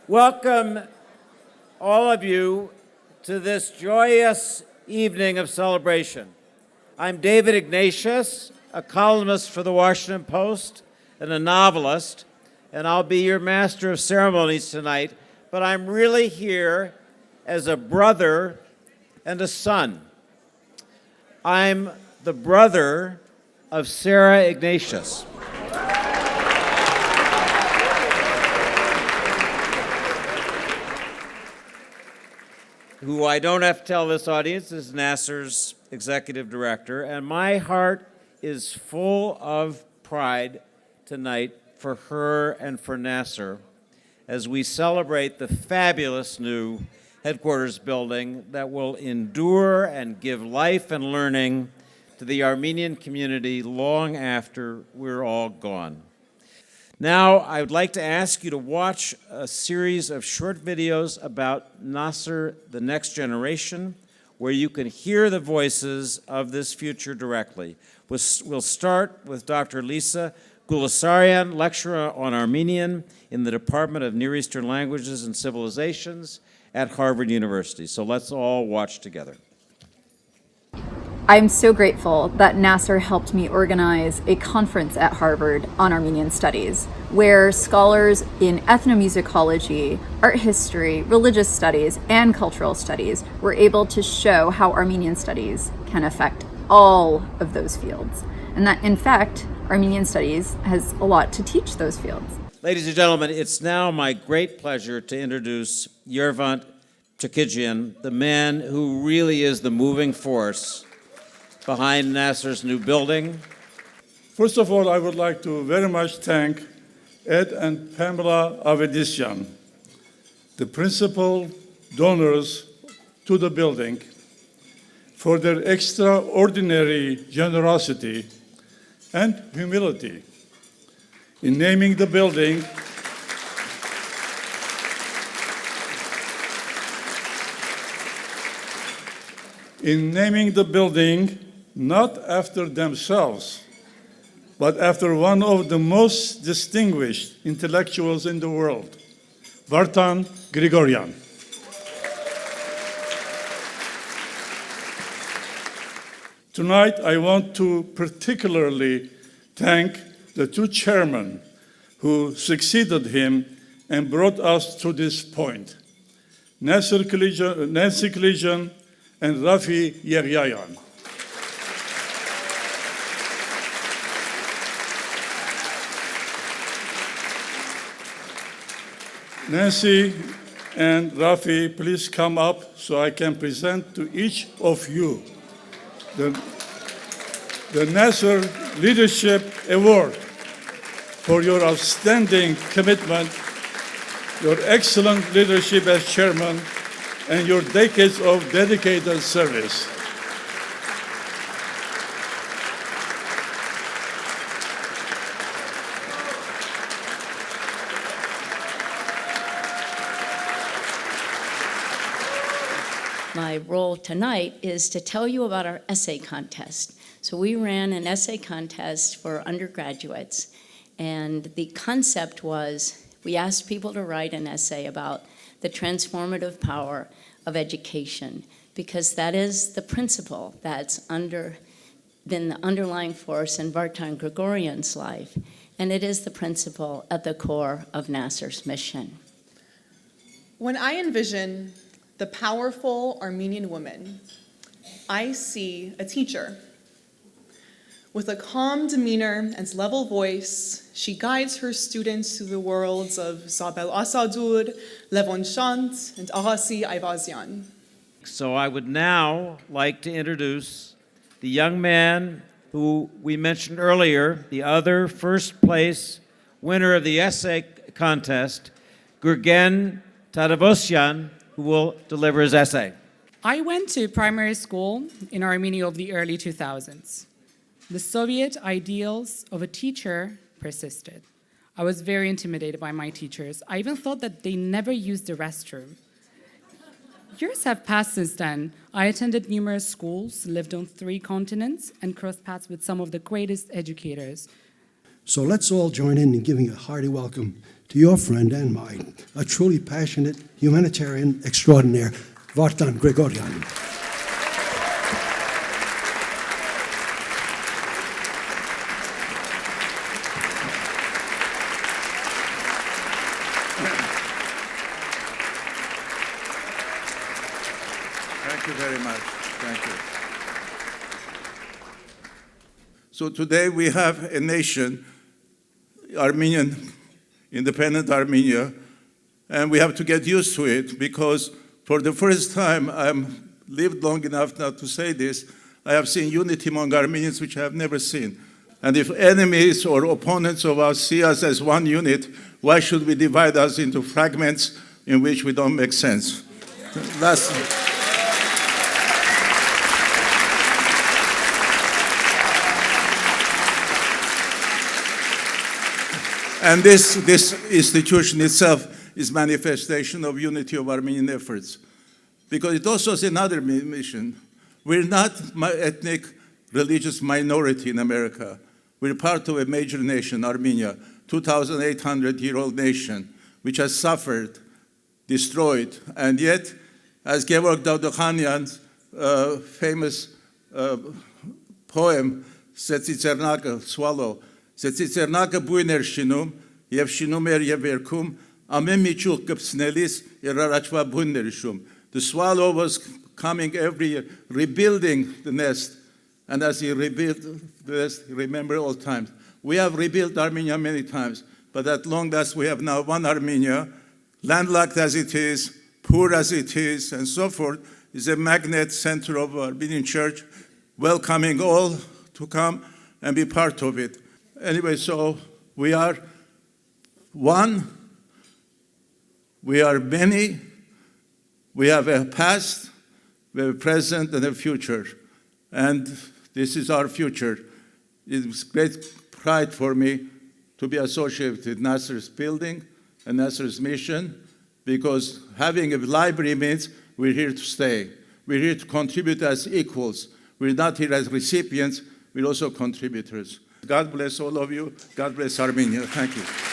Welcome, all of you, to this joyous evening of celebration. I'm David Ignatius, a columnist for the Washington Post and a novelist, and I'll be your master of ceremonies tonight, but I'm really here as a brother and a son. I'm the brother of Sarah Ignatius. Who I don't have to tell this audience is NAASR's executive director, and my heart is full of pride tonight for her and for NAASR as we celebrate the fabulous new headquarters building that will endure and give life and learning to the Armenian community long after we're all gone. Now, I would like to ask you to watch a series of short videos about NAASR, the next generation, where you can hear the voices of this future directly. We'll start with Dr. Lisa Gulasarian, lecturer on Armenian in the Department of Near Eastern Languages and Civilizations at Harvard University. So let's all watch together. I'm so grateful that NAASR helped me organize a conference at Harvard on Armenian studies, where scholars in ethnomusicology, art history, religious studies, and cultural studies were able to show how Armenian studies can affect all of those fields. And that, in fact, Armenian studies has a lot to teach those fields. Ladies and gentlemen, it's now my great pleasure to introduce Yervant Chakidjian, the man who really is the moving force behind NAASR's new building. First of all, I would like to very much thank Ed and Pamela Avedisian, the principal donors to the building, for their extraordinary generosity and humility in naming the building not after themselves, but after one of the most distinguished intellectuals in the world, Vartan Gregorian. Tonight, I want to particularly thank the two chairmen who succeeded him and brought us to this point, Nancy Kilijan and Rafi Yeryayan. Nancy and Rafi, please come up so I can present to each of you the NAASR Leadership Award for your outstanding commitment, your excellent leadership as chairman, and your decades of dedicated service. My role tonight is to tell you about our essay contest. So we ran an essay contest for undergraduates, and the concept was we asked people to write an essay about the transformative power of education, because that is the principle that's been the underlying force in Vartan Gregorian's life, and it is the principle at the core of NAASR's mission. When I envision the powerful Armenian woman, I see a teacher. With a calm demeanor and level voice, she guides her students through the worlds of Zabel Asadur, Levon Shant, and Ahasi Ayvazian. So I would now like to introduce the young man who we mentioned earlier, the other first place winner of the essay contest, Gurgen Tadavosyan, who will deliver his essay. I went to primary school in Armenia of the early 2000s. The Soviet ideals of a teacher persisted. I was very intimidated by my teachers. I even thought that they never used the restroom. Years have passed since then. I attended numerous schools, lived on 3 continents, and crossed paths with some of the greatest educators. So let's all join in giving a hearty welcome to your friend and mine, a truly passionate humanitarian extraordinaire, Vartan Gregorian. Thank you very much. Thank you. So today we have a nation, Armenian, independent Armenia, and we have to get used to it because for the first time, I've lived long enough now to say this, I have seen unity among Armenians which I have never seen. And if enemies or opponents of us see us as one unit, why should we divide us into fragments in which we don't make sense? And this institution itself is manifestation of unity of Armenian efforts. Because it also has another mission. We're not ethnic, religious minority in America. We're part of a major nation, Armenia, 2,800-year-old nation, which has suffered, destroyed, and yet, as Georg Davdokhanyan's famous poem, Setsitsernaka, Swallow, Setsitsernaka բույն էր շինում, եւ շինում էր եւ երգում, ամեն միջուղ կպցնելիս իր առաջվա բույնն էր հիշում. The swallow was coming every year, rebuilding the nest, and as he rebuilt the nest, he remembered all times. We have rebuilt Armenia many times, but at long last we have now one Armenia, landlocked as it is, poor as it is, and so forth, is a magnet center of Armenian church, welcoming all to come and be part of it. Anyway, so we are one, we are many, we have a past, we have a present, and a future. And this is our future. It's great pride for me to be associated with NAASR's building and NAASR's mission, because having a library means we're here to stay. We're here to contribute as equals. We're not here as recipients, we're also contributors. God bless all of you. God bless Armenia. Thank you.